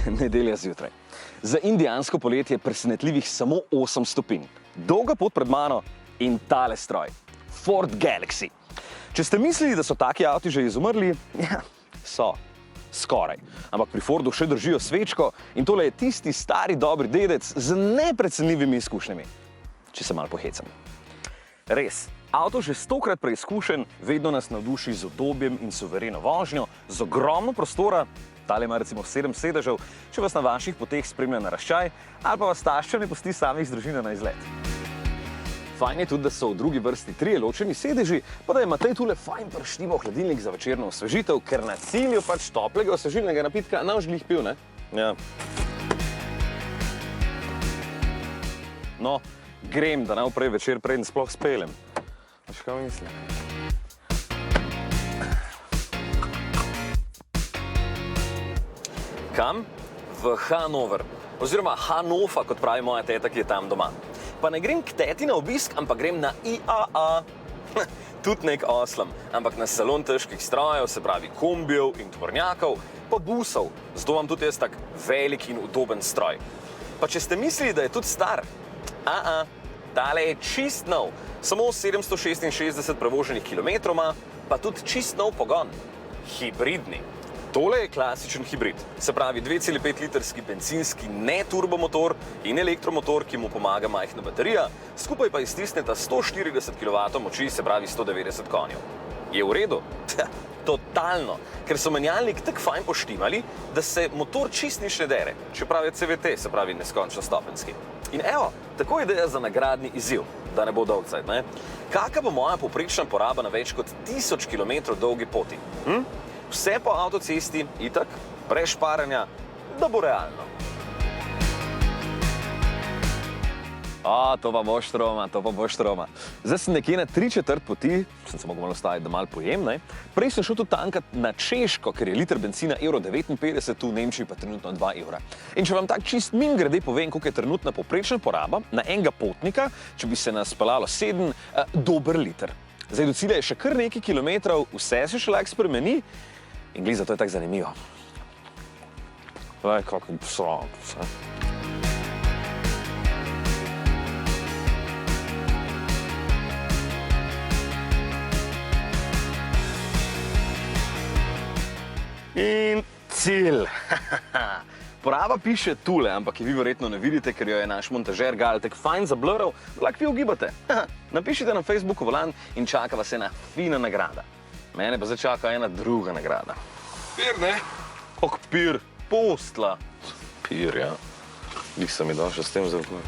Nedelja zjutraj. Za indijansko poletje je presenetljivih samo 8 stopinj. Dolga pot pred mano in tale stroj. Ford Galaxy. Če ste mislili, da so taki avti že izumrli, ja, so. Skoraj. Ampak pri Fordu še držijo svečko in tole je tisti stari dobri dedec z neprecenljivimi izkušnjami. Če se malo pohecam. Res, avto že 100-krat preizkušen, vedno nas navduši z udobjem in suvereno vožnjo, z ogromno prostora, tale ima recimo 7 sedežev, če vas na vaših poteh spremlja naraščaj, ali pa vas tašča ne pusti samih z družino na izlet. Fajn je tudi, da so v drugi vrsti 3 ločeni sedeži, pa da je Matej tule fajn prštimo hladilnik za večerno osvežitev, ker na cilju pač toplega osvežilnega napitka naš glih pil, ne? Ja. No, grem, da najprej večer preden sploh speljem. Veš, kaj mislim? Kam? V Hanover. Oziroma Hanofa, kot pravi moja teta, ki je tam doma. Pa ne grem k teti na obisk, ampak grem na IAA. Tudi nek oslam, ampak na salon težkih strojev, se pravi kombijev in tovornjakov, pa busov. Zato imam tudi jaz tak velik in udoben stroj. Pa če ste mislili, da je tudi star, tale je čist nov. Samo 766 prevoženih kilometrov ima, pa tudi čist nov pogon. Hibridni. Tole je klasičen hibrid, se pravi 2,5 litrski bencinski ne-turbomotor in elektromotor, ki mu pomaga majhna baterija, skupaj pa iztisneta 140 kW moči, se pravi 190 konjev. Je v redu? Totalno, ker so menjalnik tako fajn poštimali, da se motor čist nič ne dere, čeprav je CVT, se pravi neskončno stopenjski. In evo, tako je ideja za nagradni izziv, da ne bo dolgcajt, ne? Kaka bo moja povprečna poraba na več kot 1000 km dolgi poti? Vse po avtocesti, itak, brez šparanja, da bo realno. To pa bo štroma, to pa bo štroma. Zdaj sem nekje na 3/4 poti, sem se mogel malo ustaviti, da malo pojem, ne? Prej sem šel tudi tankat na Češko, ker je liter benzina €59, tu v Nemčiji pa trenutno 2 evra. In če vam tak čist mimogrede povem, koliko je trenutna povprečna poraba na enega potnika, če bi se nas peljalo 7, dober liter. Zdaj do cilja je še kar nekaj kilometrov, vse se še lahko spremeni. In glih, zato je tako zanimivo. Glej, kako sram vse. In cilj. Poraba piše tule, ampak je vi verjetno ne vidite, ker jo je naš montažer Gal tako fajn zablurral, lahko vi ugibate. Napišite na Facebooku volan in čaka vas ena fina nagrada. Mene pa zdaj čaka ena druga nagrada. Pir, ne? Kak pir? Postla. Pir, ja. Glih se mi dal še s tem zelo.